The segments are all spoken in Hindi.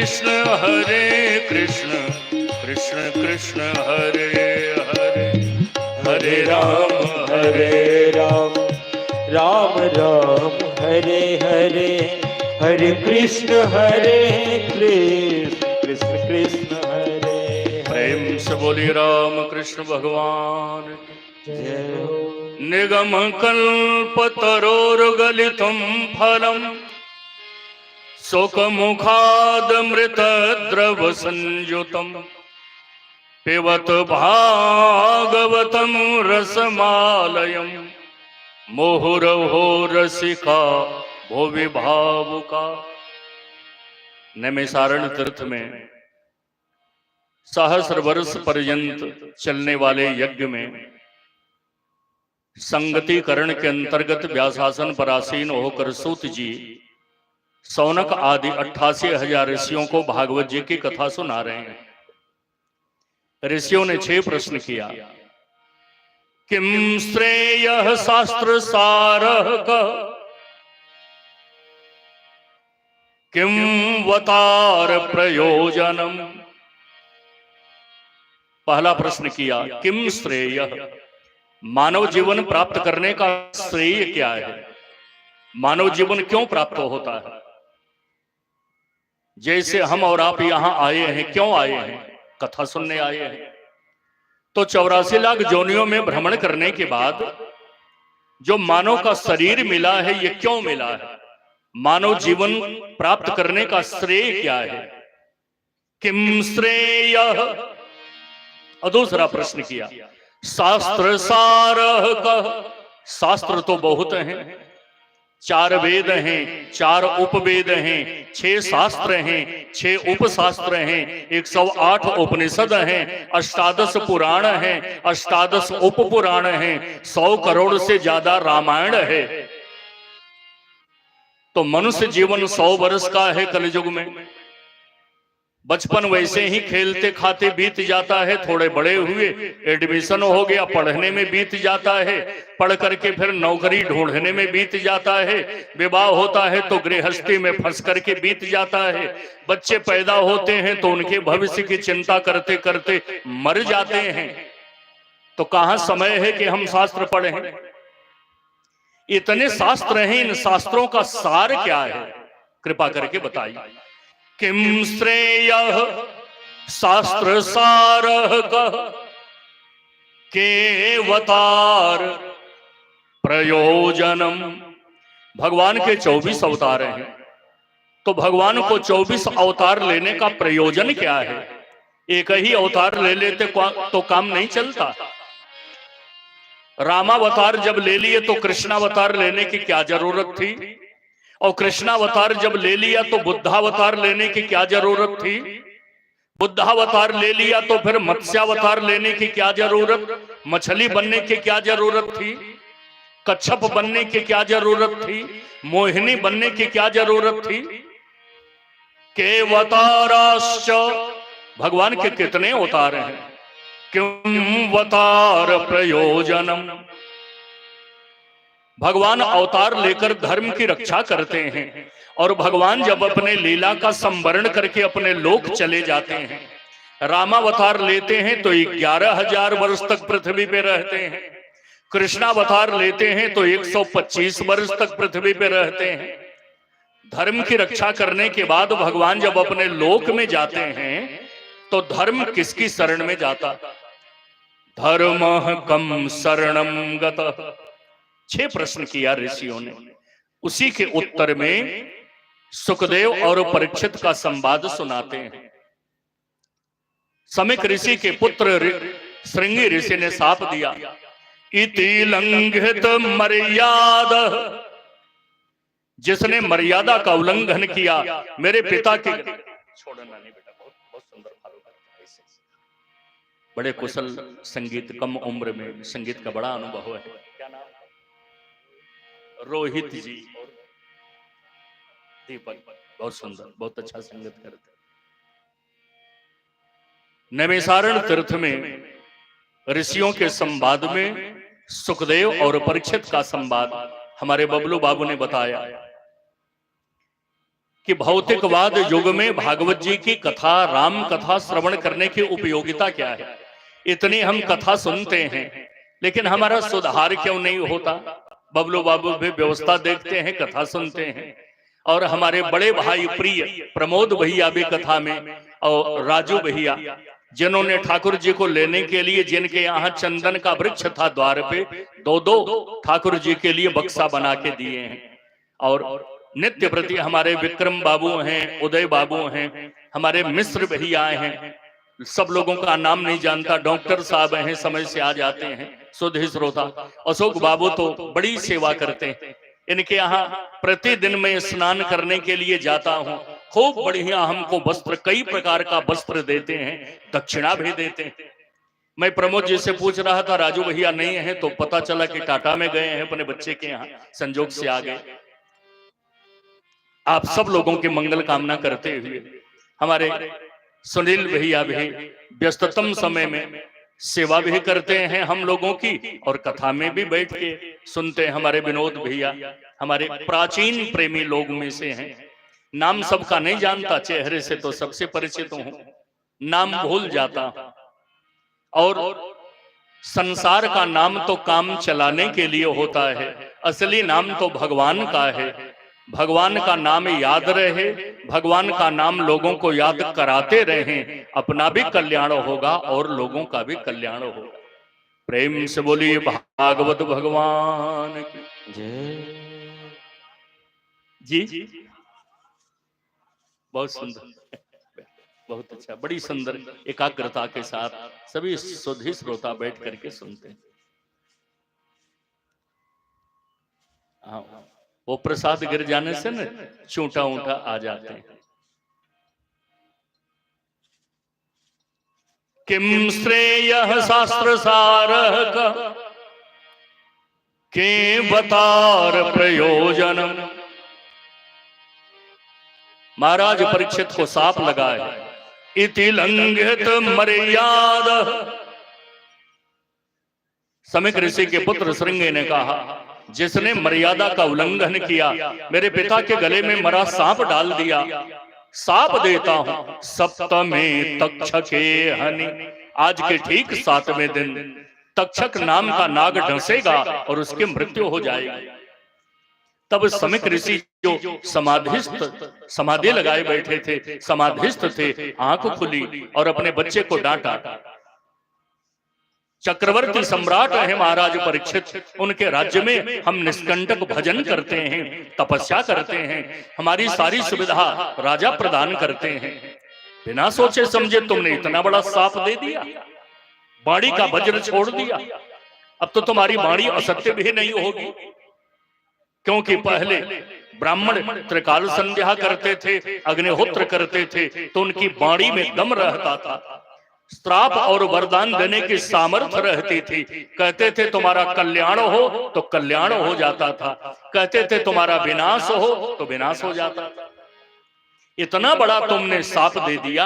कृष्ण हरे कृष्ण कृष्ण कृष्ण हरे हरे, हरे राम राम राम हरे हरे, हरे कृष्ण कृष्ण कृष्ण हरे हरे। प्रेम से बोली राम कृष्ण भगवान की जय हो। निगम कल्पतरोर्गलितं फलम् शोकमुखादमृतद्रव संयुतम् पिबत भागवतं रसमालयम् मुहुरहो रसिका भुवि भावुका। नैमिषारण्य तीर्थ में सहस्र वर्ष पर्यंत चलने वाले यज्ञ में संगतिकरण के अंतर्गत व्यासासन पर आसीन होकर सूत जी सौनक आदि 88,000 ऋषियों को भागवत जी की कथा सुना रहे हैं। ऋषियों ने 6 प्रश्न किया। किम श्रेयः शास्त्र सारः किम वतार प्रयोजनम। पहला प्रश्न किया किम श्रेयः, मानव जीवन प्राप्त करने का श्रेय क्या है, मानव जीवन क्यों प्राप्त होता है। जैसे हम और आप यहां आए हैं, क्यों आए हैं, कथा सुनने आए हैं। तो 84 लाख जोनियों में भ्रमण करने के बाद जो मानव का शरीर मिला है, ये क्यों मिला है, मानव जीवन प्राप्त करने का श्रेय क्या है, किम श्रेय। और दूसरा प्रश्न किया शास्त्र सारः कः, शास्त्र तो बहुत हैं, 4 वेद हैं, 4 उपवेद हैं, 6 शास्त्र हैं, 6 उपशास्त्र हैं, 108 उपनिषद हैं, 18 पुराण हैं, 18 उपपुराण हैं, 100 करोड़ से ज्यादा रामायण है। तो मनुष्य जीवन 100 वर्ष का है कलयुग में। बचपन वैसे ही खेलते खाते बीत जाता है, थोड़े बड़े हुए एडमिशन हो गया, पढ़ने में बीत जाता है, पढ़ करके फिर नौकरी ढूंढने में बीत जाता है, विवाह होता है तो गृहस्थी में फंस करके बीत जाता है, बच्चे पैदा होते हैं तो उनके भविष्य की चिंता करते करते मर जाते हैं। तो कहां समय है कि हम शास्त्र पढ़ें। इतने शास्त्र हैं, इन शास्त्रों का सार क्या है, कृपा करके बताइए। किम श्रेयः शास्त्र सारः कः केवतार प्रयोजनम। भगवान के 24 अवतार हैं, तो भगवान को 24 अवतार लेने का प्रयोजन क्या है। एक ही अवतार ले लेते तो काम नहीं चलता। रामावतार जब ले लिए तो कृष्णावतार लेने की क्या जरूरत थी, और कृष्णावतार जब ले लिया तो बुद्धावतार लेने की क्या जरूरत थी, बुद्धावतार ले लिया तो फिर मत्स्यावतार लेने की क्या जरूरत, मछली बनने की क्या जरूरत थी, कच्छप बनने की क्या जरूरत थी, मोहिनी बनने की क्या जरूरत थी। केवताराश्च, भगवान के कितने अवतार हैं, किंवतार प्रयोजनम। भगवान अवतार लेकर धर्म की रक्षा करते हैं, और भगवान जब अपने लीला का संवरण करके अपने लोक चले जाते हैं, रामावतार लेते हैं तो 11,000 वर्ष तक पृथ्वी पे रहते हैं, कृष्णावतार लेते हैं तो 125 वर्ष तक पृथ्वी पे रहते हैं। धर्म की रक्षा करने के बाद भगवान जब अपने लोक में जाते हैं तो धर्म किसकी शरण में जाता, धर्मः कम शरणम गतः। 6 प्रश्न किया ऋषियों ने। उसी के उत्तर में सुखदेव और परीक्षित का संवाद सुनाते हैं। समिक ऋषि के पुत्र श्रृंगी ऋषि ने साप दिया, इति लंघित मर्यादा, जिसने मर्यादा का उल्लंघन किया मेरे पिता के। छोड़ना नहीं बेटा, बहुत बहुत सुंदर फॉलो करता है इसे। बड़े कुशल संगीत, कम उम्र में संगीत का बड़ा अनुभव है। क्या नाम, रोहित जी और दीपक, बहुत सुंदर, बहुत अच्छा संगीत करते। नैमिषारण्य तीर्थ में ऋषियों के संवाद में सुखदेव और परीक्षित का संवाद हमारे बबलू बाबू ने बताया कि भौतिकवाद युग में भागवत जी की कथा, राम कथा श्रवण करने की उपयोगिता क्या है। इतनी हम कथा सुनते हैं, लेकिन हमारा सुधार क्यों नहीं होता। बबलू बाबू भी व्यवस्था देखते हैं, कथा सुनते हैं, और हमारे बड़े भाई प्रिय प्रमोद भैया भी कथा में, और राजू भैया जिन्होंने ठाकुर जी को लेने के लिए, जिनके यहाँ चंदन का वृक्ष था द्वार पे, दो दो ठाकुर जी के लिए बक्सा बना के दिए हैं। और नित्य प्रति हमारे विक्रम बाबू हैं, उदय बाबू हैं, हमारे मिश्र भैया हैं, सब लोगों का नाम नहीं जानता, डॉक्टर साहब हैं, समय से आ जाते हैं, सुधि श्रोता अशोक बाबू तो बड़ी सेवा करते हैं। इनके यहाँ प्रतिदिन मैं स्नान करने के लिए जाता हूँ, खूब बढ़िया हमको वस्त्र, कई प्रकार का वस्त्र देते हैं, दक्षिणा भी देते हैं। मैं प्रमोद जी से पूछ रहा था, राजू भैया नहीं है, तो पता चला कि टाटा में गए हैं अपने बच्चे के यहाँ, संजोग से आ गए। आप सब लोगों की मंगल कामना करते हुए हमारे सुनील भैया भी व्यस्ततम समय में सेवा भी करते हैं हम लोगों की, और कथा में भी बैठ के सुनते हैं। हमारे विनोद भैया हमारे प्राचीन प्रेमी लोग में से हैं, नाम सबका नहीं जानता, चेहरे से तो सबसे परिचित हूं, नाम भूल जाता। और संसार का नाम तो काम चलाने के लिए होता है, असली नाम तो भगवान का है। भगवान का नाम याद रहे, भगवान का नाम लोगों को याद कराते रहें, अपना भी कल्याण होगा और लोगों का भी कल्याण होगा। प्रेम से बोलिए भागवत भगवान की जय। जी बहुत सुंदर, बहुत अच्छा, बड़ी सुंदर एकाग्रता के साथ सभी सुधी श्रोता बैठ करके सुनते हैं। हाँ, वो प्रसाद गिर जाने से न चूंटा ऊंटा आ जाते हैं। किम श्रेयः शास्त्र सारः का के बतार प्रयोजन। महाराज परीक्षित को साप लगा है, इति लंघित मर्यादा। समिक ऋषि के पुत्र श्रृंगे ने कहा, जिसने मर्यादा का उल्लंघन किया, मेरे पिता के गले में मरा सांप डाल दिया, सांप देता हूं सप्तमे तक्षके हनि। आज के ठीक 7वें दिन तक्षक नाम का नाग ढसेगा और उसकी मृत्यु हो जाएगी। तब समिक ऋषि जो समाधि लगाए बैठे थे, समाधिस्थ थे, आंख खुली और अपने बच्चे को डांटा। चक्रवर्ती सम्राट है महाराज परीक्षित, उनके राज्य में हम निष्कंटक भजन करते हैं, तपस्या करते हैं, हमारी सारी सुविधा राजा प्रदान करते हैं। बिना सोचे समझे तुमने इतना बड़ा साप दे दिया, बाड़ी का वज्र छोड़ दिया। अब तो तुम्हारी बाणी असत्य भी नहीं होगी, क्योंकि पहले ब्राह्मण त्रिकाल संध्या करते थे, अग्निहोत्र करते थे, तो उनकी बाणी में दम रहता था, श्राप और वरदान देने की सामर्थ्य रहती थी। कहते थे तुम्हारा कल्याण हो तो कल्याण हो जाता था, कहते थे तुम्हारा विनाश हो तो विनाश हो जाता था। इतना बड़ा तुमने साप दे दिया,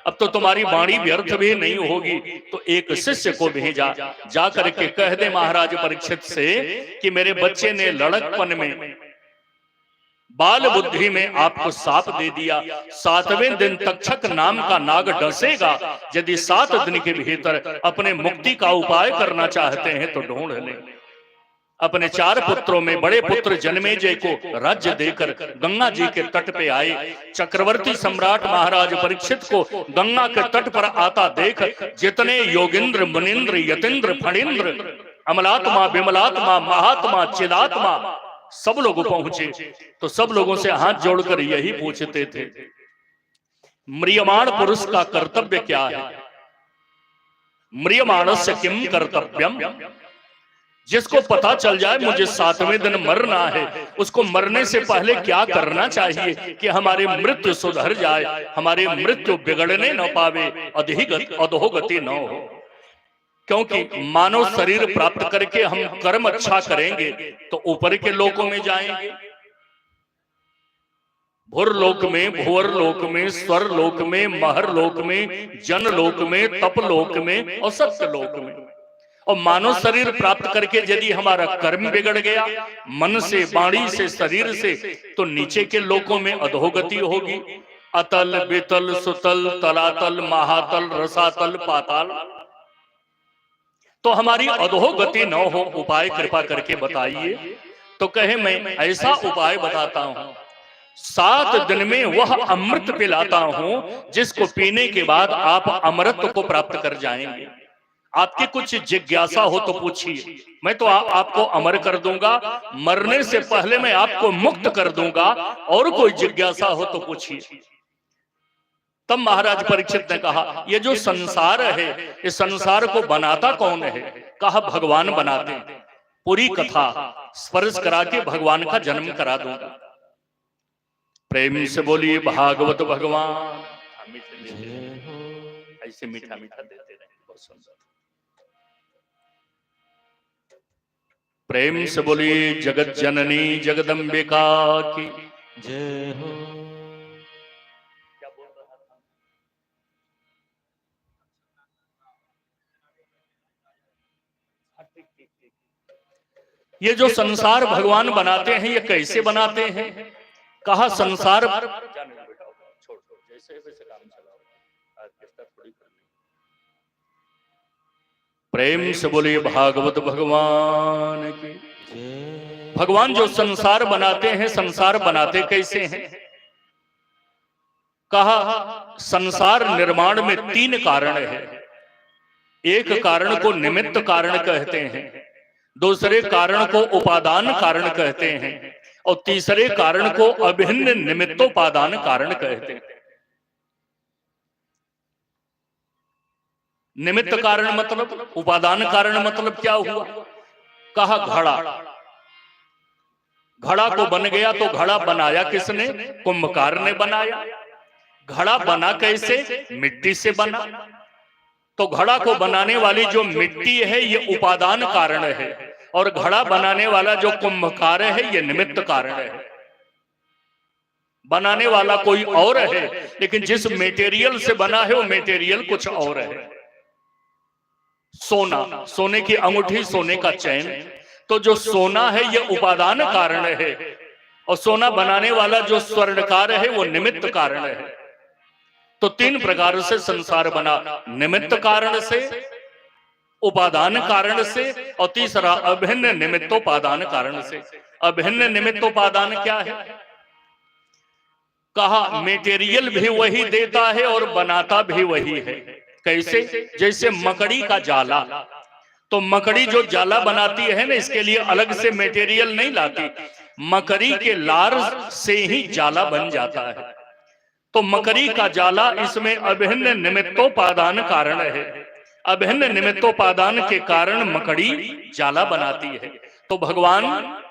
अब तो तुम्हारी वाणी व्यर्थ भी नहीं होगी। तो एक शिष्य को भेजा, जा करके कह दे महाराज परीक्षित से कि मेरे बच्चे ने लड़कपन में, बाल बुद्धि में आपको साप दे दिया, 7वें दिन तक्षक नाम का नाग डसेगा। यदि 7 दिन के भीतर अपने मुक्ति का उपाय करना चाहते हैं तो ढूंढ लें। अपने 4 पुत्रों में बड़े पुत्र जन्मेजय को राज्य देकर गंगा जी के तट पे आए। चक्रवर्ती सम्राट महाराज परीक्षित को गंगा के तट पर आता देख जितने योगिंद्र, मुनिंद्र, यतीन्द्र, फणींद्र, अमलात्मा, विमलात्मा, महात्मा, चिदात्मा सब लोग पहुंचे। तो सब लोगों से हाथ जोड़कर यही पूछते थे, म्रियमाण पुरुष का कर्तव्य क्या है? म्रियमाणस्य किम कर्तव्यम। जिसको पता चल जाए मुझे 7वें दिन मरना है, उसको मरने से पहले क्या करना चाहिए कि हमारी मृत्यु सुधर जाए, हमारी मृत्यु बिगड़ने न पावे, अधोगति न हो। क्योंकि मानव शरीर प्राप्त करके हम कर्म अच्छा करेंगे तो ऊपर के लोकों में जाएंगे, भुर लोक में, भुवर लोक में, स्वर लोक में, महर लोक में, जन लोक में, तप लोक में और सत्य लोक में। और मानव शरीर प्राप्त करके यदि हमारा कर्म बिगड़ गया, मन से, वाणी से, शरीर से, तो नीचे के लोकों में अधोगति होगी। अतल, बेतल, सुतल, तलातल, महातल, रसातल, पाताल। तो हमारी अधोगति न हो, उपाय कृपा करके बताइए। तो कहे मैं ऐसा उपाय बताता हूं, 7 दिन में वह अमृत पिलाता हूं जिसको पीने के बाद आप अमृत को प्राप्त कर जाएंगे। आपकी कुछ जिज्ञासा हो तो पूछिए, मैं तो आपको अमर कर दूंगा, मरने से पहले मैं आपको मुक्त कर दूंगा। और कोई जिज्ञासा हो तो पूछिए। तब महाराज परीक्षित ने कहा, ये जो संसार है, इस संसार को बनाता कौन है? कहा, भगवान बनाते हैं। पूरी कथा स्पर्श करा के भगवान का जन्म करा दूंगा। प्रेम से बोलिए भागवत भगवान। ऐसे मीठा मीठा देते रहे, बहुत सुंदर। प्रेम से बोलिए जगत जननी जगदम्बिका की जय हो। क्या बोल रहा था? ये जो संसार भगवान बनाते हैं, ये कैसे बनाते हैं? कहा संसार छोड़ जैसे वैसे काम चलाओ, थोड़ी करनी। प्रेम से बोलिए भागवत भगवान की। भगवान जो संसार बनाते हैं, संसार बनाते कैसे हैं? कहा संसार निर्माण में 3 कारण है। एक कारण को निमित्त कारण कहते हैं, दूसरे कारण को उपादान कारण कहते हैं, और तीसरे कारण को अभिन्न निमित्तोपादान कारण कहते हैं। निमित्त कारण मतलब, उपादान कारण मतलब क्या हुआ? कहा घड़ा। घड़ा को बन गया तो घड़ा बनाया किसने? कुंभकार ने बनाया। घड़ा बना कैसे? मिट्टी से बना। तो घड़ा को बनाने वाली जो मिट्टी है ये उपादान कारण है, और घड़ा बनाने वाला जो कुंभकार है ये निमित्त कारण है। बनाने वाला कोई और है, लेकिन जिस मटेरियल से बना है वो मटेरियल कुछ और है। सोना, सोने की अंगूठी, सोने का चैन, तो जो सोना है ये उपादान कारण है, और सोना बनाने वाला जो स्वर्णकार है वो निमित्त कारण है। तो 3 प्रकार से संसार बना, निमित्त कारण से, उपादान कारण से, और तीसरा अभिन्न निमित्तोपादान कारण से। अभिन्न निमित्तोपादान क्या है? कहा मटेरियल भी वही देता है और बनाता भी वही है। कैसे? जैसे मकड़ी का जाला, तो मकड़ी जो जाला बनाती है ना, इसके लिए अलग से मटेरियल नहीं लाती, मकड़ी के लार से ही जाला बन जाता है। तो मकड़ी का जाला, इसमें अभिन्न निमित्तोपादान कारण है। अभिन्न निमित्तोपादान के कारण मकड़ी जाला बनाती है। तो भगवान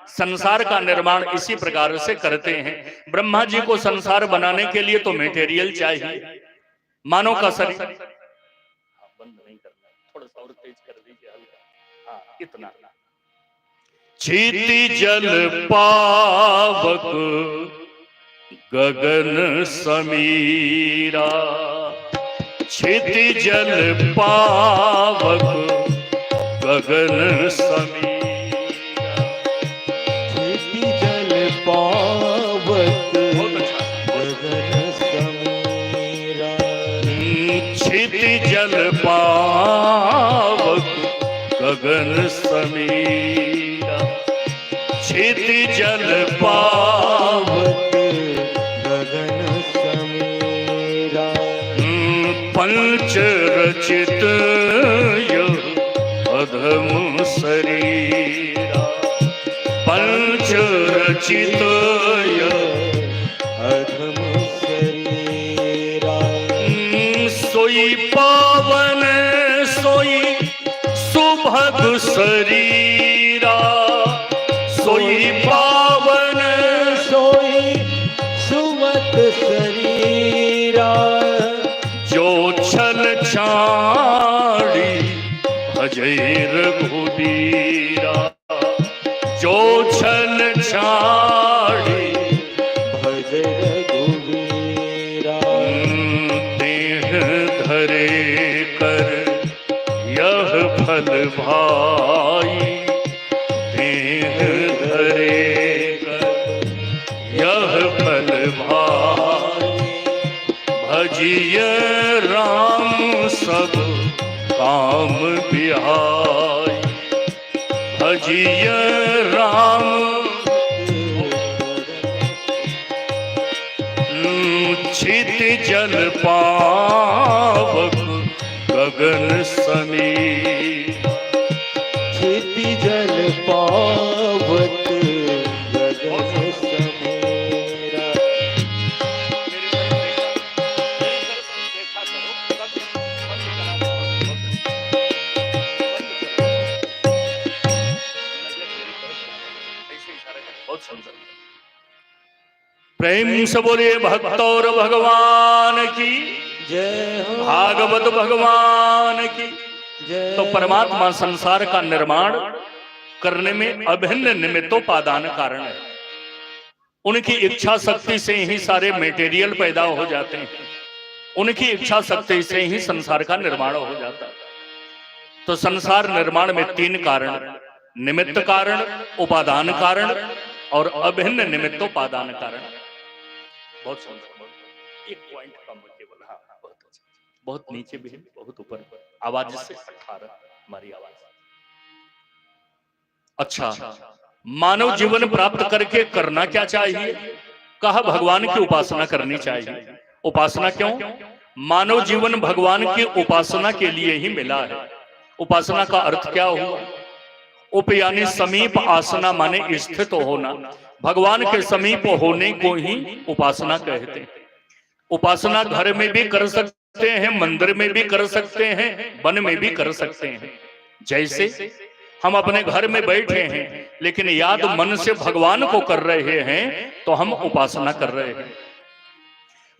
संसार का निर्माण इसी प्रकार से करते हैं। ब्रह्मा जी को संसार बनाने के लिए तो मटेरियल चाहिए, मानव का शरीर। बंद नहीं करना, थोड़ा सा और तेज कर दीजिए, हल्का। हाँ, इतना। क्षिति जल पावक गगन समीरा, क्षिति जल पावक गगन समीरा, क्षिति जल पावक गगन समीरा, क्षिति जल पावक गगन समीरा, क्षिति जल पावक गगन समीरा, पंच रचित अधम शरीरा, पंच रचित अधम शरीरा, सोई पावन सोई सुभग शरीरा, सोई पावन सोई सुमत शरीरा, जो छल छाड़ी भजै रघुबीरा, जो छल छाड़ी भज रघुवीरा, देह धरे कर यह फल भाई देह धरे कर, यह फल भाई भजिय राम सब काम बिहाई, भजिय राम छित जल पावक गगन समीर, क्षिति जल पावक गगन समीरा। बहुत सुंदर। प्रेम से बोलिए भक्त और भगवान की जय हो, भागवत भगवान की। जय तो परमात्मा संसार का निर्माण करने में अभिन्न निमित्तोपादान कारण है। उनकी इच्छा शक्ति से ही सारे मटेरियल पैदा हो जाते हैं, उनकी इच्छा शक्ति से ही संसार का निर्माण हो जाता है। तो संसार निर्माण में तीन कारण, निमित्त कारण, उपादान कारण और अभिन्न निमित्तोपादान कारण। बहुत सुंदर, एक पॉइंट कम केवल, हाँ बहुत अच्छा, बहुत नीचे भी है, बहुत ऊपर, आवाज से 18 हमारी आवाज। अच्छा, मानव जीवन प्राप्त करके करना क्या चाहिए? कहा भगवान की उपासना करनी चाहिए। उपासना क्यों? मानव जीवन भगवान की उपासना के लिए ही मिला है। उपासना का अर्थ क्या हुआ? उप यानी समीप, आसना माने स्थित होना। भगवान के समीप होने को ही उपासना कहते हैं। उपासना घर में भी कर सकते हैं, मंदिर में भी कर सकते हैं, वन में भी कर सकते हैं। जैसे हम अपने घर में बैठे हैं लेकिन याद मन से भगवान को कर रहे हैं तो हम उपासना कर रहे हैं।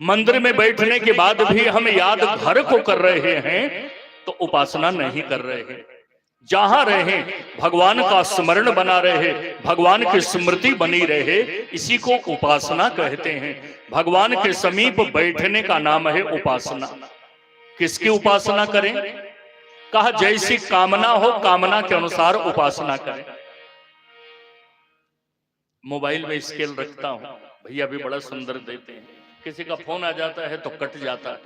मंदिर में बैठने के बाद भी हम याद घर को कर रहे हैं तो उपासना नहीं कर रहे हैं। जहां रहे भगवान का स्मरण बना रहे, भगवान की स्मृति बनी रहे, इसी को उपासना कहते हैं। भगवान के समीप बैठने का नाम है उपासना। किसकी उपासना करें? कहा जैसी कामना हो कामना के अनुसार उपासना करें। मोबाइल में स्केल रखता हूं, भैया भी बड़ा सुंदर देते हैं। किसी का फोन आ जाता है तो कट जाता है,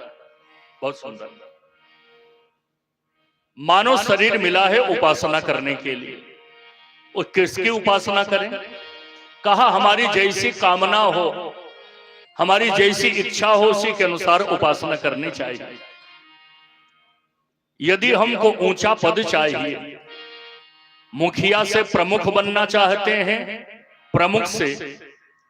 बहुत सुंदर। मानव शरीर मिला है उपासना करने के लिए। और किसकी उपासना करें? कहा हमारी जैसी कामना हो, हमारी जैसी इच्छा हो, उसी के अनुसार उपासना करनी चाहिए। यदि हमको ऊंचा पद चाहिए, मुखिया से प्रमुख बनना चाहते हैं, प्रमुख से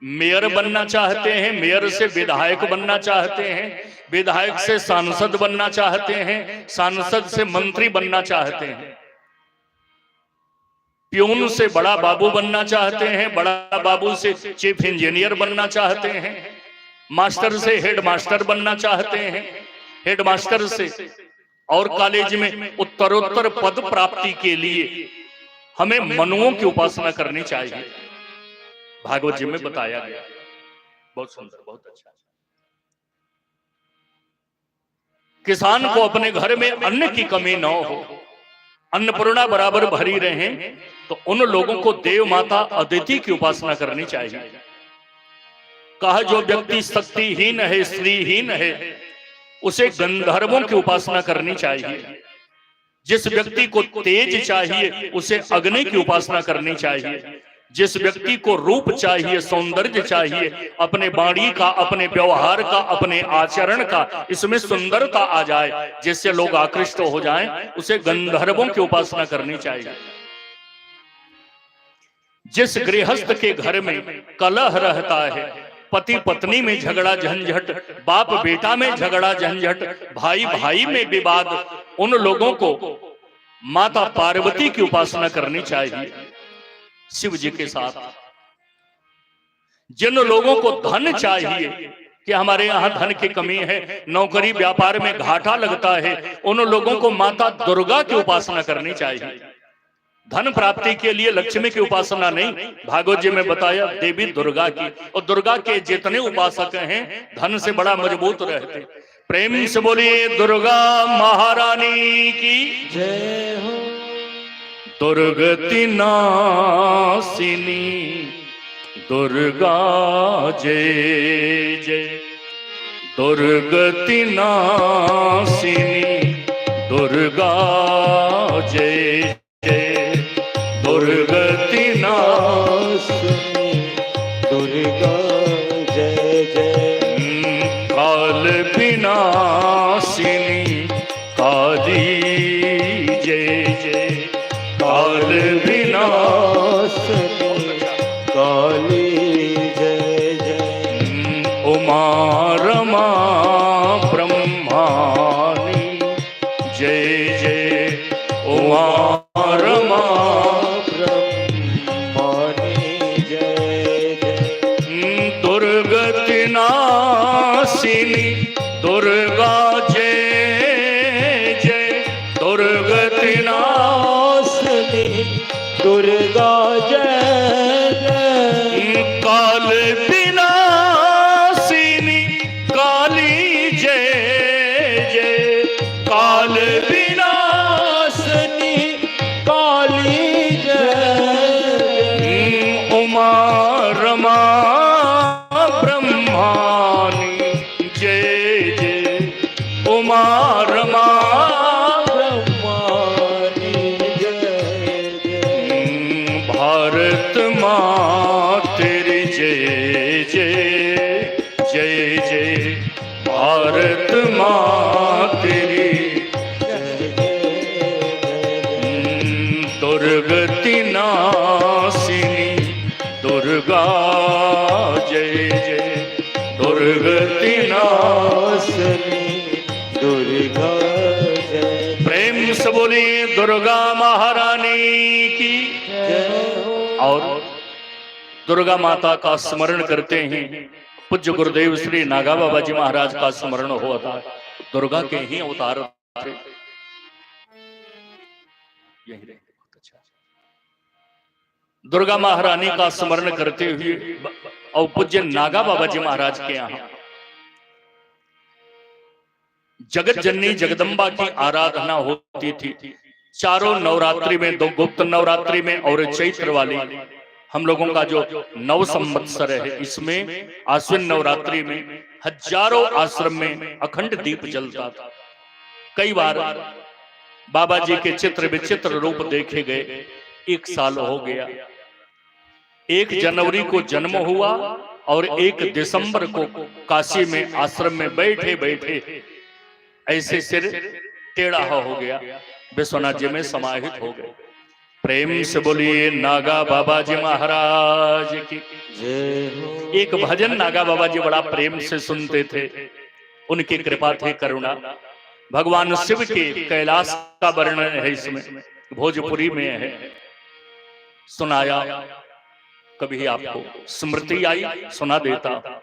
मेयर बनना चाहते हैं, मेयर से विधायक बनना चाहते हैं, विधायक से सांसद बनना चाहते हैं, सांसद से मंत्री बनना चाहते हैं, प्यून से बड़ा बाबू बनना चाहते हैं, बड़ा बाबू से चीफ इंजीनियर बनना चाहते हैं, मास्टर से हेड मास्टर बनना चाहते हैं, हेड मास्टर से और कॉलेज में उत्तरोत्तर पद प्राप्ति के लिए हमें मनुओं की उपासना करनी चाहिए। भागवत जी में बताया गया। बहुत सुंदर, बहुत अच्छा। किसान को अपने घर में अन्न की कमी न हो, अन्नपूर्णा बराबर भरी रहे, तो उन लोगों को देव माता अदिति की उपासना करनी चाहिए। कहा जो व्यक्ति शक्तिहीन है, स्त्रीहीन है, उसे गंधर्वों की उपासना करनी चाहिए। जिस व्यक्ति को तेज चाहिए उसे अग्नि की उपासना करनी चाहिए। जिस व्यक्ति को रूप चाहिए, सौंदर्य चाहिए, अपने वाणी का, अपने व्यवहार का, अपने आचरण का, इसमें सुंदरता आ जाए, जिससे लोग आकृष्ट हो जाएं, उसे गंधर्वों की उपासना करनी चाहिए। जिस गृहस्थ के घर में कलह रहता है, पति पत्नी में झगड़ा झंझट, बाप बेटा में झगड़ा झंझट, भाई भाई में विवाद, उन लोगों को माता पार्वती की उपासना करनी चाहिए शिव जी के साथ। जिन लोगों को धन चाहिए कि हमारे यहाँ धन की कमी है, नौकरी व्यापार में घाटा लगता है, उन लोगों को माता दुर्गा की उपासना करनी चाहिए। धन प्राप्ति के लिए लक्ष्मी की उपासना नहीं, भागवत जी में बताया देवी दुर्गा की। और दुर्गा के जितने उपासक हैं धन से बड़ा मजबूत रहते। प्रेम से बोलिए दुर्गा महारानी की जय हो। दुर्गति नासिनी दुर्गा जय जय। दुर्गति नासिनी दुर्गा जय जय। दुर्गति नासिनी दुर्गा जय जय। काल विनाशिनी काली जय जय। काल विनाशिनी काली जय जय। उमा रमा ब्रह्मानी जय जय। उमा रमा ब्रह्मानी जय जय। दुर्गति नासिनी दुर्गा जय जय। दुर्गति नासिनी दुर्गा जय जय। काल विनाशिनी काली जय जय। काल विनाशिनी काली जय जय। उमा रमा ब्रह्मानी जय जय। उमा रमा ब्रह्मानी जय जय। भारत माँ तेरी जय जय जय जय। भारत माँ तेरी जय जय। दुर्गति नासिनी दुर्गा जय जय। दुर्गति नासिनी दुर्गा जय। प्रेम से बोलिए दुर्गा महारानी की। और दुर्गा माता का स्मरण करते हैं। पूज्य गुरुदेव श्री नागा बाबा जी महाराज का स्मरण हुआ था। दुर्गा के ही अवतार थे। यही रहे। दुर्गा महारानी का स्मरण करते हुए और पूज्य नागा बाबा जी महाराज के यहाँ जगत जननी जगदम्बा की आराधना होती थी। चारों नवरात्रि में, दो गुप्त नवरात्रि में और चैत्र वाली हम लोगों का जो नव संवत्सर है, इसमें आश्विन नवरात्रि में हजारों आश्रम में अखंड दीप जलता था। कई बार बाबा जी के चित्र विचित्र रूप देखे गए। 1 साल हो गया। 1 जनवरी को जन्म हुआ और 1 दिसंबर को काशी में आश्रम में बैठे बैठे ऐसे सिर टेढ़ा हो गया। विश्वनाथ जी में समाहित हो गए। प्रेम से बोलिए नागा बाबा जी महाराज की जय हो। एक भजन नागा बाबा जी बड़ा प्रेम से सुनते थे। उनकी कृपा थी, करुणा। भगवान शिव के कैलाश का वर्णन है इसमें, भोजपुरी में है। सुनाया, कभी आपको स्मृति आई सुना देता।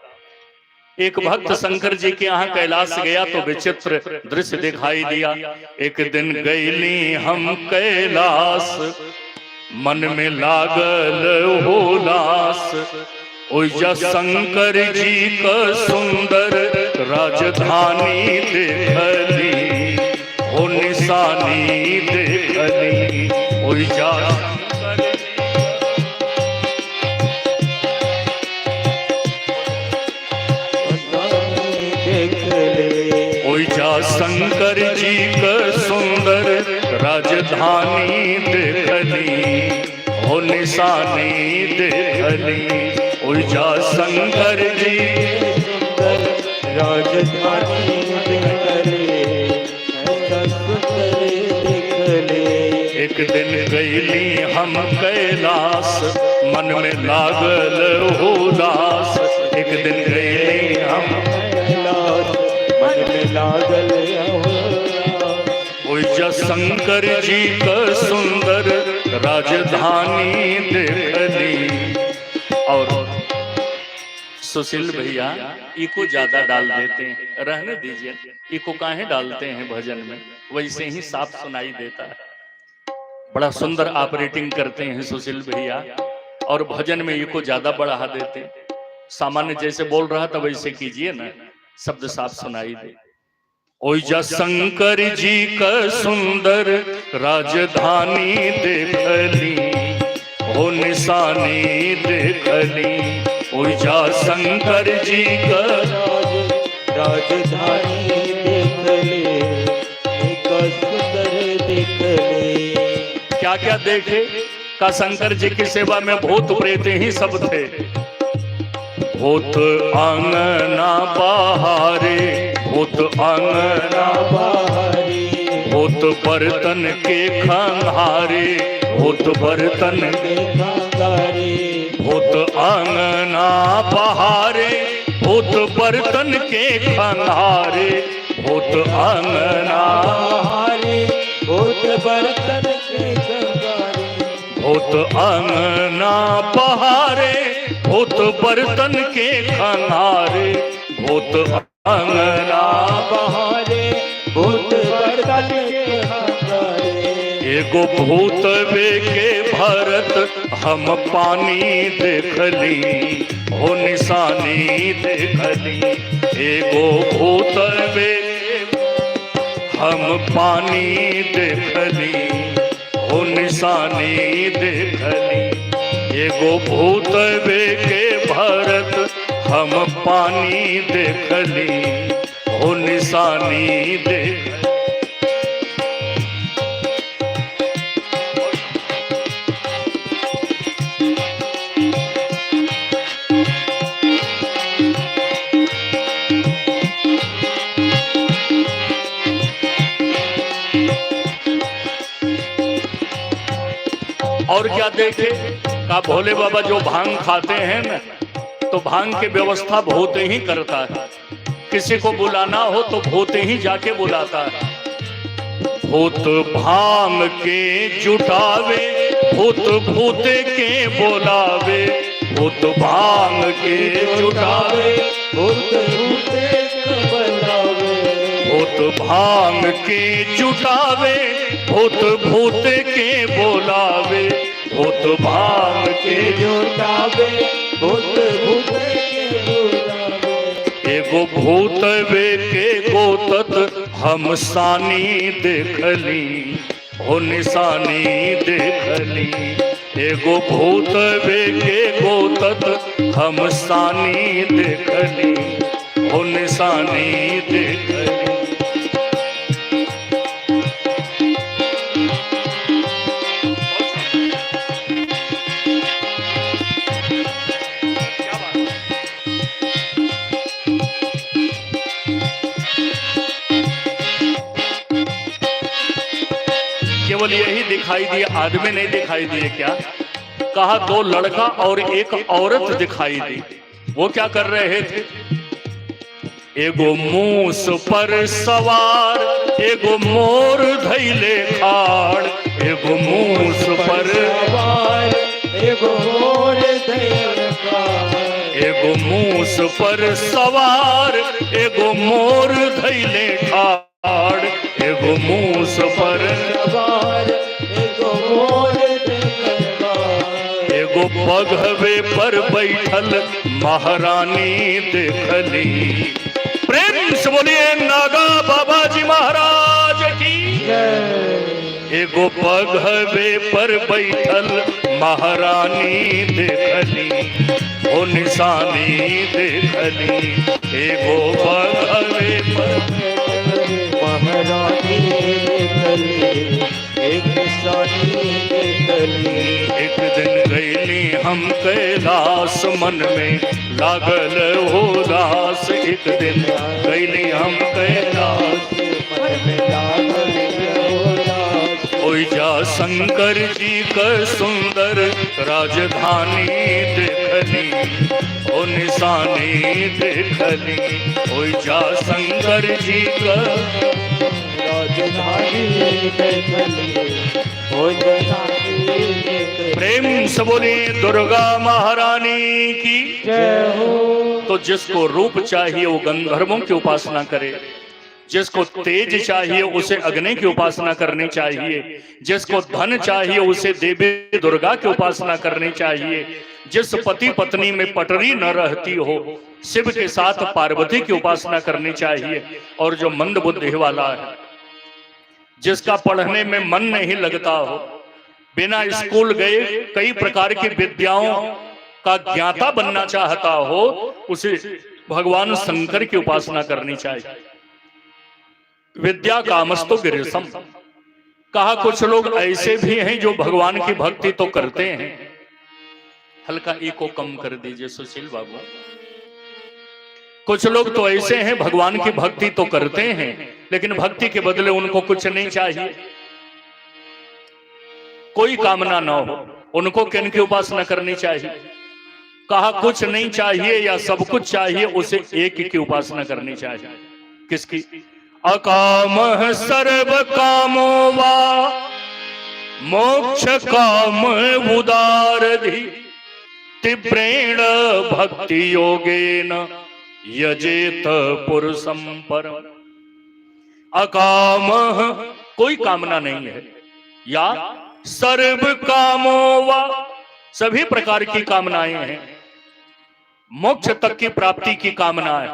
एक भक्त शंकर जी के यहाँ कैलाश गया तो विचित्र दृश्य दिखाई दिया। एक दिन गईली हम कैलाश, मन में लागल होलास। ओइजा शंकर जी का सुंदर राजधानी देखली, हो निशानी देखली। ओइजा ओइजा शंकर जी का सुंदर राजधानी देखली, हो निशानी देखली। ओइजा शंकर जी सुंदर राजधानी देखले, ऐसा सुंदर देखले। एक दिन गईली हम कैलाश, मन में लागल होलास। एक दिन गईली हम कैलाश, मन में लागल ओइजा शंकर जी का सुंदर राजधानी देखली। और सुशील भैया इको ज्यादा डाल देते हैं, रहने दीजिए। इको काहे डालते हैं भजन में, वैसे ही साफ सुनाई देता है। बड़ा सुंदर ऑपरेटिंग करते हैं सुशील भैया, और भजन में इको ज्यादा बढ़ा देते हैं। सामान्य जैसे बोल रहा था वैसे कीजिए ना, शब्द साफ सुनाई दे। ओइजा शंकर जी का सुंदर राजधानी देखली हो निशानी देखली ओइजा शंकर जी का राजधानी देखले एक सुंदर देखले। क्या क्या देखे का शंकर जी की सेवा में भूत प्रेत ही सब थे। भूत आंगना बहारे भूत आंगना बाहरी भूत बर्तन के खंहारे भूत बर्तन के खंगारे भूत आंगना बहारे भूत बर्तन के खंहारे भूत आंगना बाहरी भूत बर्तन के खंगारे भूत आंगना बहारे भूत बर्तन के खंहारे भूत आंगना बहारे भूत बर्तन के खंगारे। एगो भूत वे के भरत हम पानी देखली हो निशानी देखली एगो भूत वे हम पानी देखली हो निशानी देखली एगो भूत वे के भरत हम पानी देखली हो निशानी देख और क्या देखे का भोले बाबा जो भांग खाते हैं ना तो भांग की व्यवस्था भूत ही करता है। किसी को बुलाना हो तो भूत ही जाके बुलाता है। भूत भांग के जुटावे भूत भूते के बोलावे भूत भांग के जुटावे भूत भूते के बनावे भूत भांग के जुटावे भूत भूते के बोलावे भूत भांग के जुटावे भूत भूते के बुलावे। एगो भूत वे के गोतत हम सानी देखली हो निशानी देखली एगो भूत वे के गोतत हम सानी देखली हो निशानी देखली। केवल यही दिखाई दिए आदमी नहीं दिखाई दिए क्या कहा दो लड़का और एक औरत दिखाई दी। वो क्या कर रहे थे एगो मूस पर सवार एगो मोर धैले खाड़ एगो मूस पर सवार एगो मोर धैले खाड़ एगो मूस पर सवार एगो मोर धैले खाड़ एगो मूस पर सवार एगो मोर धैले खाड़ एगो बघवे पर बैठल महारानी देखली। प्रेम से बोलिए नागा बाबा जी महाराज की। एगो बघवे पर बैठल महारानी देखली ओ निशानी देखली एगो बघवे पर महारानी देखली एक निशानी देखली। एक दिन गईली हम कैलाश मन में लागल हो दास एक दिन गईली हम कैलाश मन में लागल हो दास। ओइजा शंकर जी का सुंदर राजधानी देखली ओ निशानी देखली ओइजा शंकर जी का राजधानी देखली ओ जनानी देखली। प्रेम से बोली दुर्गा महारानी की जय हो। तो जिसको रूप चाहिए वो गंधर्वों की उपासना करे, जिसको तेज चाहिए उसे अग्नि की उपासना करनी चाहिए, जिसको धन चाहिए उसे देवी दुर्गा की उपासना करनी चाहिए, जिस पति पत्नी में पटरी न रहती हो शिव के साथ पार्वती की उपासना करनी चाहिए। और जो मंद बुद्धि वाला है जिसका पढ़ने में मन नहीं लगता हो, बिना स्कूल गए कई प्रकार की विद्याओं का ज्ञाता बनना चाहता हो, उसे भगवान शंकर की उपासना करनी चाहिए। विद्या कामस्तु गिरिशम, कहा कुछ लोग ऐसे भी हैं जो भगवान की भक्ति तो करते हैं। हल्का इको कम कर दीजिए सुशील बाबू। कुछ लोग तो ऐसे हैं भगवान की भक्ति तो करते हैं, लेकिन भक्ति के बदले उनको कुछ नहीं चाहिए, कोई कामना ना हो। उनको किन की उपासना करनी चाहिए? कहा कुछ नहीं चाहिए या सब कुछ चाहिए, उसे एक की उपासना करनी चाहिए। किसकी? अकामः सर्व कामो वा मोक्ष काम उदारधि तीव्रेण भक्ति योगेन यजेत पुरुषं परम। अकामः, कोई कामना नहीं है, या सर्व कामो वा, सभी प्रकार की कामनाएं हैं, मोक्ष तक की प्राप्ति की कामना है।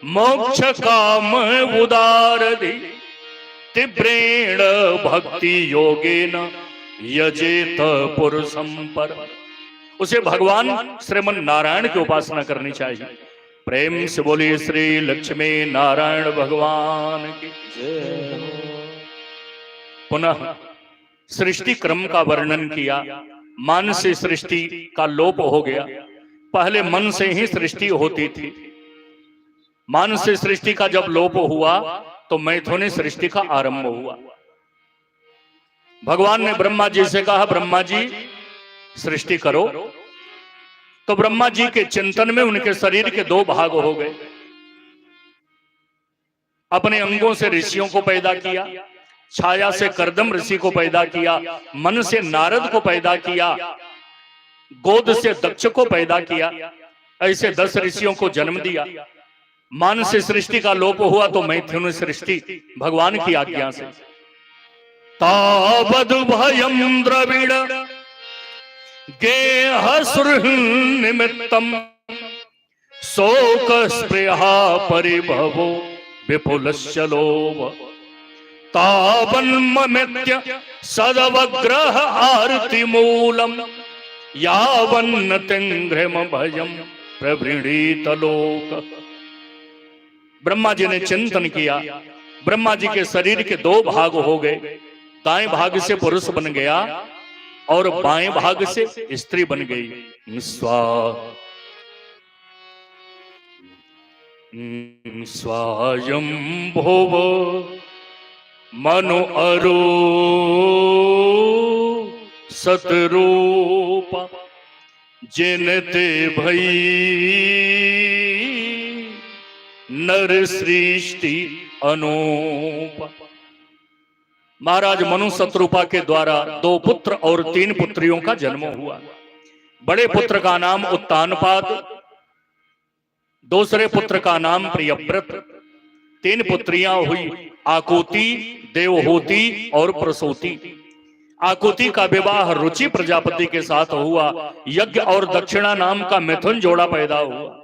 मोक्ष काम उदारधि तीव्रेण भक्ति योगेन यजेत पुरुषं परम। उसे भगवान श्रीमन नारायण की उपासना करनी चाहिए। प्रेम से बोलिए श्री लक्ष्मी नारायण भगवान की जय हो। पुनः सृष्टि क्रम का वर्णन किया। मन से सृष्टि का लोप हो गया, पहले मन से ही सृष्टि होती थी। मन से सृष्टि का जब लोप हुआ तो मैथुनी सृष्टि का आरंभ हुआ। भगवान ने ब्रह्मा जी से कहा, ब्रह्मा जी सृष्टि करो। तो ब्रह्मा जी के चिंतन में उनके शरीर के दो भाग हो गए। अपने अंगों से ऋषियों को पैदा किया, छाया से करदम ऋषि को पैदा किया, मन से नारद को पैदा किया, गोद से दक्ष को पैदा किया। ऐसे 10 ऋषियों को जन्म दिया। मन से सृष्टि का लोप हुआ तो मैथुन सृष्टि भगवान की आज्ञा से। तावद भयम द्रविड़ गेह निमित्तम शोक स्पृहा परिभवो विपुलस्य लोभ तावन्ममित्य सदवग्रह आरति मूलम यावन्न तिंघ्रिम भयम प्रवृणीत लोक। ब्रह्मा जी ने चिंतन किया। ब्रह्मा जी के शरीर के 2 भाग हो गए। दाएं भाग से पुरुष बन गया और बाएं भाग से स्त्री बन गई। स्वायं भुव मनु अरो सतरूप जिनते भई नर सृष्टि अनूप। महाराज मनु शत्रुपा के द्वारा 2 पुत्र और 3 पुत्रियों का जन्म हुआ। बड़े पुत्र का नाम उत्तानपाद, दूसरे पुत्र का नाम प्रियव्रत, 3 पुत्रियां हुई आकुति, देवहूति और प्रसूति। आकुति का विवाह रुचि प्रजापति के साथ हुआ। यज्ञ और दक्षिणा नाम का मिथुन जोड़ा पैदा हुआ।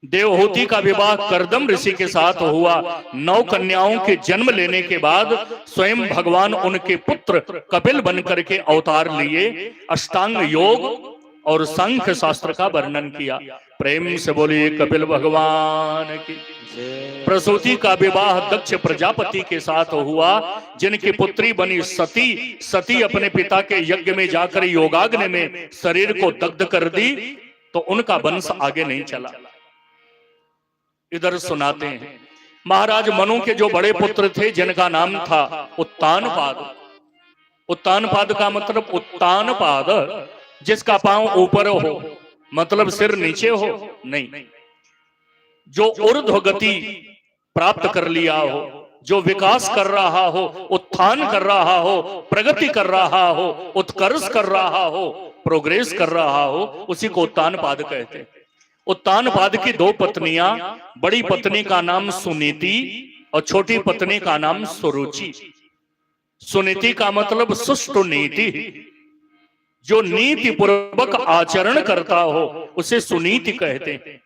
देवहूति का विवाह करदम ऋषि के साथ हुआ। 9 कन्याओं के जन्म लेने के बाद स्वयं भगवान उनके पुत्र कपिल बनकर के अवतार लिए। अष्टांग योग और सांख्य शास्त्र का वर्णन किया। प्रेम से बोलिए कपिल भगवान की। प्रसूति का विवाह दक्ष प्रजापति के साथ हुआ, जिनकी पुत्री बनी सती। सती अपने पिता के यज्ञ में जाकर योगाग्नि में शरीर को दग्ध कर दी, तो उनका वंश आगे नहीं चला। इधर सुनाते हैं महाराज मनु के जो बड़े पुत्र थे, जिनका नाम था उत्तानपाद। उत्तानपाद का मतलब उत्तानपाद, जिसका पांव ऊपर हो, मतलब सिर नीचे हो नहीं, जो ऊर्ध्व गति प्राप्त कर लिया हो, जो विकास कर रहा हो, उत्थान कर रहा हो, प्रगति कर रहा हो, उत्कर्ष कर रहा हो, प्रोग्रेस कर रहा हो, उसी को उत्तानपाद कहते हैं। उत्तानपाद की 2 पत्नियां, बड़ी पत्नी का नाम सुनीति और छोटी पत्नी का नाम सुरुचि। सुनीति का मतलब सुष्टु नीति, जो नीति पूर्वक आचरण करता हो उसे सुनीति कहते हैं।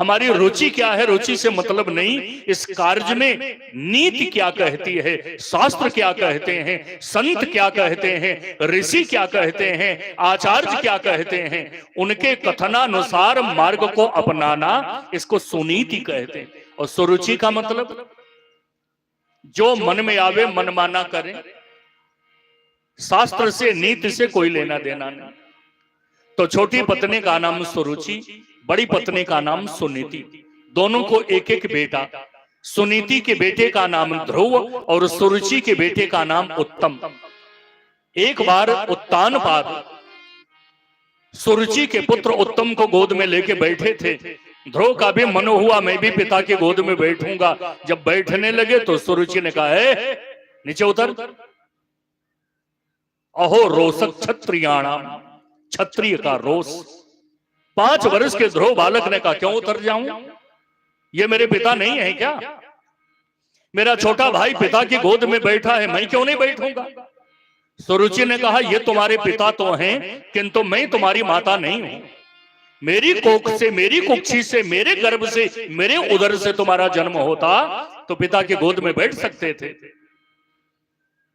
हमारी रुचि क्या है, रुचि से मतलब नहीं, इस कार्य में नीति क्या कहती है, शास्त्र क्या कहते हैं, संत क्या कहते हैं, ऋषि क्या कहते हैं, आचार्य क्या कहते हैं, उनके कथनानुसार मार्ग को अपनाना, इसको सुनीति कहते हैं। और सुरुचि का मतलब जो मन में आवे मनमाना करें, शास्त्र से नीति से कोई लेना देना नहीं। तो छोटी पत्नी का नाम सुरुचि, बड़ी पत्नी का नाम सुनीति, दोनों को एक एक बेटा। सुनीति के बेटे का नाम ध्रुव और सुरुचि के बेटे का नाम उत्तम। एक बार उत्तानपाद सुरुचि के पुत्र उत्तम को गोद में लेके बैठे थे। ध्रुव का भी मन हुआ मैं भी पिता की गोद में बैठूंगा। जब बैठने लगे तो सुरुचि ने कहा, है नीचे उतर। अहो रोषक क्षत्रियाणाम, क्षत्रिय का रोष। 5 वर्ष के ध्रुव बालक ने कहा, क्यों उतर जाऊं, ये मेरे पिता नहीं है क्या? मेरा छोटा भाई पिता की गोद में बैठा है, मैं क्यों नहीं बैठूंगा? सुरुचि ने कहा, ये तुम्हारे पिता तो हैं, किंतु मैं तुम्हारी माता नहीं हूं। मेरी कोख से, मेरी कुक्षी से, मेरे गर्भ से, मेरे उदर से तुम्हारा जन्म होता तो पिता की गोद में बैठ सकते थे।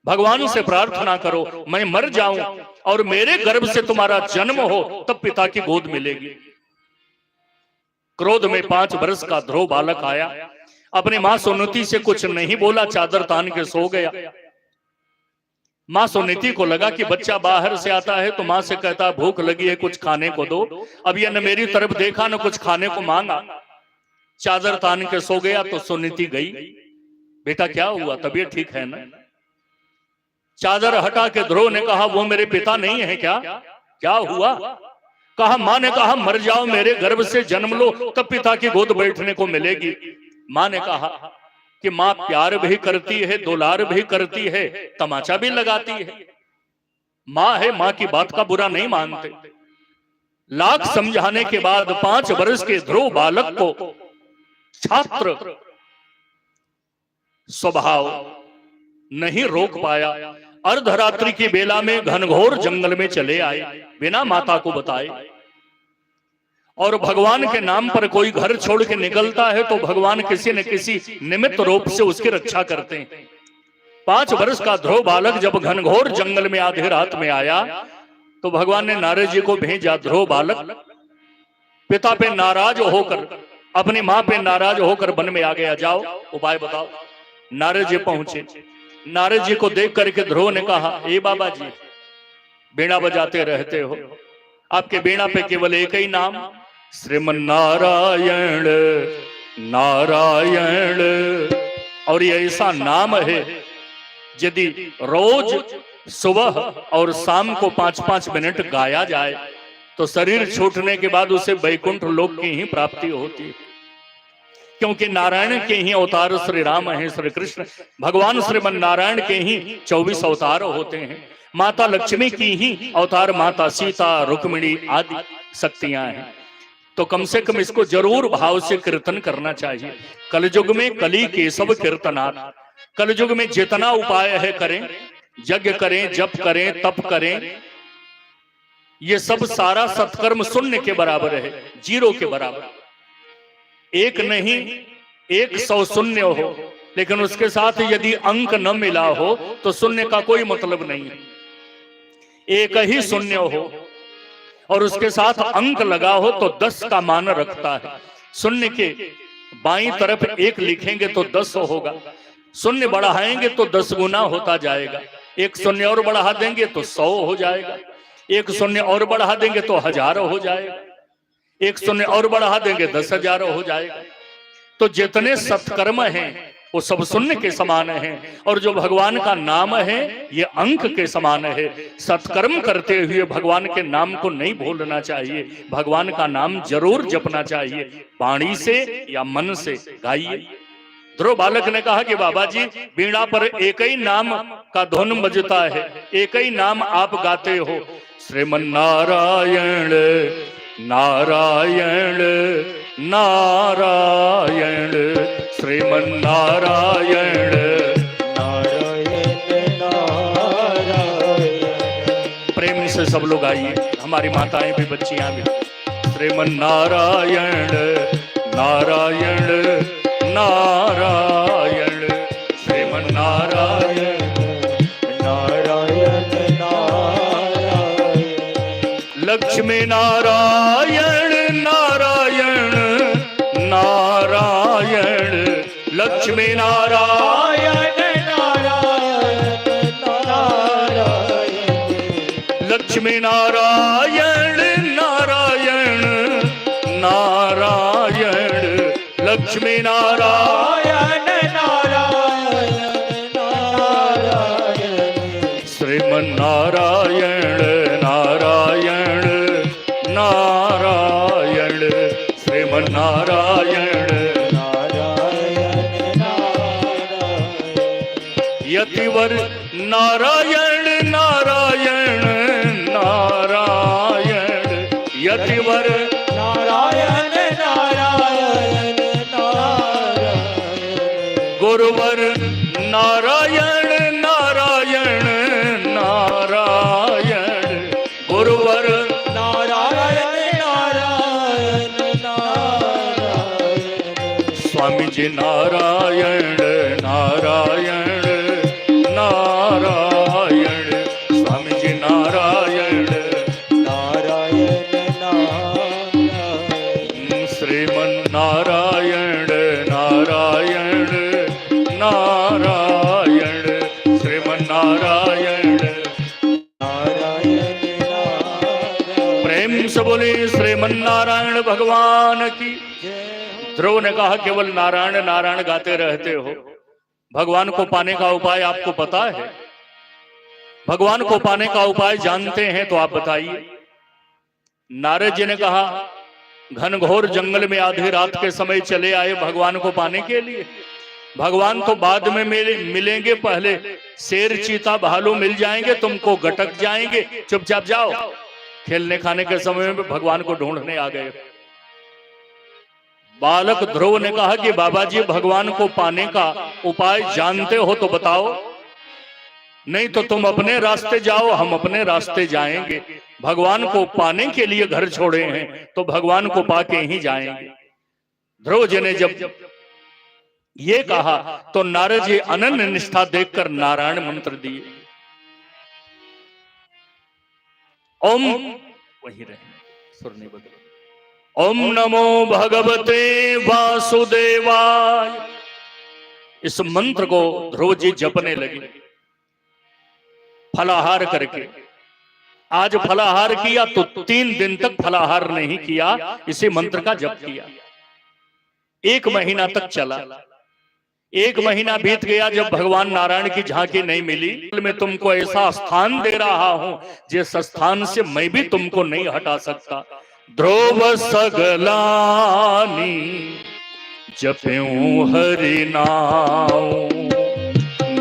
भगवान से प्रार्थना करो मैं मर जाऊं और मेरे गर्भ से तुम्हारा जन्म हो, तब पिता की गोद मिलेगी। क्रोध में 5 वर्ष का ध्रुव बालक आया, अपनी मां सुनीति से कुछ नहीं बोला, चादर तान के सो गया। मां सुनीति को लगा कि बच्चा बाहर से आता है तो मां से कहता भूख लगी है कुछ खाने को दो। अब यह न मेरी तरफ देखा न कुछ खाने को मांगा, चादर तान के सो गया। तो सुनीति गई, बेटा क्या हुआ, तबीयत ठीक है ना? चादर हटा के ध्रुव ने कहा, वो मेरे पिता नहीं है क्या? क्या हुआ? कहा, मां ने कहा मर जाओ, मेरे गर्भ से जन्म लो, तब पिता की गोद बैठने को मिलेगी। मां ने कहा कि मां प्यार भी करती है, दुलार भी करती है, तमाचा भी लगाती है। मां है, मां की बात का बुरा नहीं मानते। लाख समझाने के बाद 5 वर्ष के ध्रुव बालक को छात्र स्वभाव नहीं रोक पाया। अर्धरात्रि की बेला में घनघोर जंगल में चले आए बिना माता को बताए। और भगवान के नाम पर कोई घर छोड़ के निकलता है तो भगवान किसी न किसी निमित्त रूप से उसकी रक्षा करते हैं। 5 वर्ष का ध्रुव बालक जब घनघोर जंगल में आधी रात में आया तो भगवान ने नारद जी को भेजा, ध्रुव बालक पिता पे नाराज होकर, अपनी मां पे नाराज होकर वन में आ गया, जाओ उपाय बताओ। नारद जी पहुंचे। नारद जी को देख करके ध्रुव ने कहा, ए बाबा जी बीणा बजाते रहते हो, आपके बीणा पे केवल एक ही नाम श्रीमन नारायण नारायण, और ये ऐसा नाम है यदि रोज सुबह और शाम को 5-5 मिनट गाया जाए तो शरीर छूटने के बाद उसे वैकुंठ लोक की ही प्राप्ति होती है। क्योंकि नारायण के ही अवतार श्री राम हैं, श्री कृष्ण भगवान श्रीमन नारायण के ही 24 अवतार होते हैं। माता लक्ष्मी की ही अवतार माता सीता, रुक्मिणी आदि शक्तियां हैं। तो कम से कम इसको जरूर भाव से कीर्तन करना चाहिए। कलयुग में कली केशव कीर्तनाथ, कलयुग में जितना उपाय है करें, यज्ञ करें, जप करें, तप करें, ये सब सारा सत्कर्म शून्य के बराबर है, 0 के बराबर। एक नहीं 100 शून्य हो, लेकिन उसके साथ यदि अंक न मिला हो तो शून्य का कोई मतलब नहीं है। एक ही शून्य हो और उसके साथ अंक लगा हो तो 10 का मान रखता है। शून्य के बाईं तरफ 1 लिखेंगे तो 10 होगा, शून्य बढ़ाएंगे तो 10 गुना होता जाएगा। 1 शून्य और बढ़ा देंगे तो 100 हो जाएगा, 1 शून्य और बढ़ा देंगे तो 1000 हो जाएगा, 1 शून्य और बढ़ा देंगे 10,000 हो जाएगा। तो जितने सत्कर्म हैं वो सब शून्य के समान हैं, और जो भगवान का नाम है ये अंक के समान है। सत्कर्म करते हुए भगवान के नाम को नहीं भूलना चाहिए, भगवान का नाम जरूर जपना चाहिए, वाणी से या मन से गाइए। ध्रुव बालक ने कहा कि बाबा जी बीणा पर एक ही नाम का धुन बजता है, एक ही नाम आप गाते हो, श्रीमन नारायण नारायण नारायण, श्रीमन नारायण नारायण नारायण। प्रेम से सब लोग आइए, हमारी माताएं भी बच्चियां भी। श्रीमन नारायण नारायण नारायण श्रीमन नारायण नारायण नारायण लक्ष्मी नारायण नारायण नारायण लक्ष्मी नारायण लक्ष्मी नारायण नारायण नारायण लक्ष्मी नारायण श्रीमन नारायण नारायण नारायण श्रीमन नारायण यतिवर नारायण नारायण नारायण यतिवर नारायण नारायण गुरुवर नारायण नारायण नारायण गुरुवर नारायण स्वामी जी नारायण नारायण नारायण स्वामी जी नारायण श्रीमन नारायण नारायण नारायण श्रीमन नारायण प्रेम से बोले श्रीमन नारायण भगवान की। ध्रुव ने कहा केवल नारायण नारायण गाते रहते हो, भगवान को पाने का उपाय आपको पता है? भगवान को पाने का उपाय जानते हैं तो आप बताइए। नारद जी ने कहा घनघोर जंगल में आधी रात के समय चले आए भगवान को पाने के लिए। भगवान तो बाद में मिलेंगे, पहले शेर चीता भालू मिल जाएंगे, तुमको गटक जाएंगे, चुपचाप जाओ। खेलने खाने के समय में भगवान को ढूंढने आ गए। बालक ध्रुव ने कहा कि बाबा जी भगवान को पाने का उपाय जानते हो तो बताओ, नहीं तो तुम अपने रास्ते जाओ, हम अपने रास्ते जाएंगे। भगवान को पाने के लिए घर छोड़े हैं तो भगवान को पाके ही जाएंगे। ध्रुव जी ने जब ये कहा तो नारद जी अनन्य निष्ठा देखकर नारायण मंत्र दिए। ओम वही रहे, सुर नहीं बदले। ओम नमो भगवते वासुदेवाय। इस मंत्र को ध्रुव जी जपने लगे फलाहार करके। आज फलाहार किया तो 3 दिन तक फलाहार नहीं किया, इसी मंत्र का जप किया। 1 महीना तक चला। 1 महीना बीत गया जब भगवान नारायण की झांकी नहीं मिली। मैं तुमको ऐसा स्थान दे रहा हूं जिस स्थान से मैं भी तुमको नहीं हटा सकता। ध्रुव सगलानी जप्यूं हरि नाम,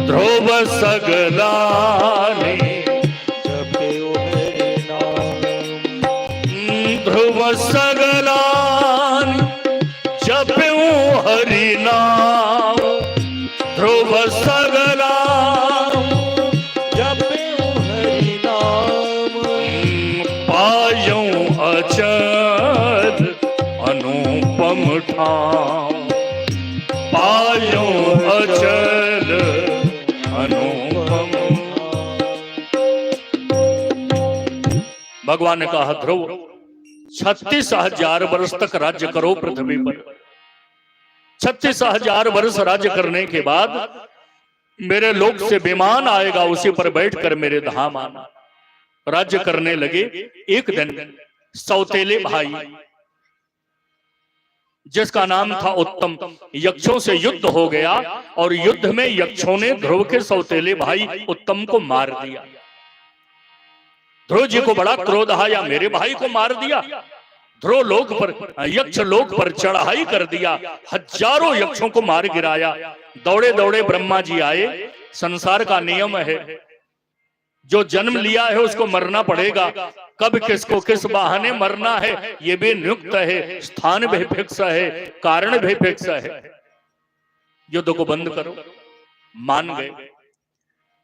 ध्रुव सगलानी ध्रुव सगलानी जप्यूं हरि नाम, ध्रुव सगलानी जप्यूं हरि नाम, पायूं अचल अनुपम ठाम, पायूं अचल अनुपम। भगवान ने कहा ध्रुव 36,000 वर्ष तक राज्य करो पृथ्वी पर। 36,000 वर्ष राज्य करने के बाद मेरे लोक से विमान आएगा, उसी पर बैठकर मेरे धाम आना। राज्य करने लगे। एक दिन सौतेले भाई जिसका नाम था उत्तम, यक्षों से युद्ध हो गया और युद्ध में यक्षों ने ध्रुव के सौतेले भाई उत्तम को मार दिया। ध्रुव जी को बड़ा क्रोध आया, मेरे भाई को मार दिया। ध्रुव लोक पर, यक्ष लोक पर चढ़ाई कर दिया, हजारों यक्षों को मार गिराया। दौड़े दौड़े ब्रह्मा जी आए। संसार का नियम है, जो जन्म लिया है उसको मरना पड़ेगा। कब किसको किस बहाने मरना है ये भी नियुक्त है, स्थान भी फिक्स है, कारण भी फिक्स है। युद्ध को बंद करो। मान गए।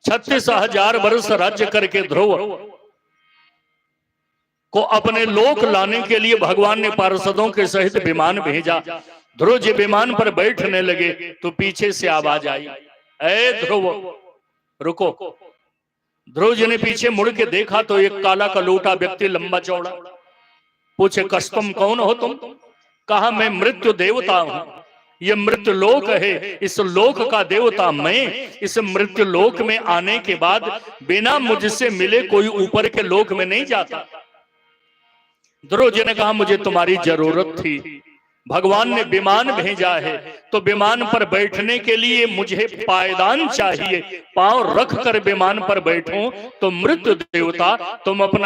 36,000 वर्ष राज्य करके ध्रुव को अपने लोक लाने के लिए भगवान ने पार्षदों के सहित विमान भेजा। ध्रुव जी विमान पर बैठने लगे तो पीछे से आवाज आई, ए ध्रुव रुको। ध्रुव जी ने पीछे मुड़ के देखा तो एक काला कलूटा व्यक्ति लंबा चौड़ा। पूछे, कस्तम कौन हो तुम? कहा, मैं मृत्यु देवता हूं, ये मृत्यु लोक है, इस लोक का देवता मैं। इस मृत्यु लोक में आने के बाद बिना मुझसे मिले कोई ऊपर के लोक में नहीं जाता। ध्रुव जी ने कहा, मुझे तुम्हारी जरूरत थी, भगवान ने विमान भेजा है तो विमान पर बैठने के लिए मुझे पायदान चाहिए, पांव रख कर विमान पर बैठूं। तो मृत्यु देवता तुम अपना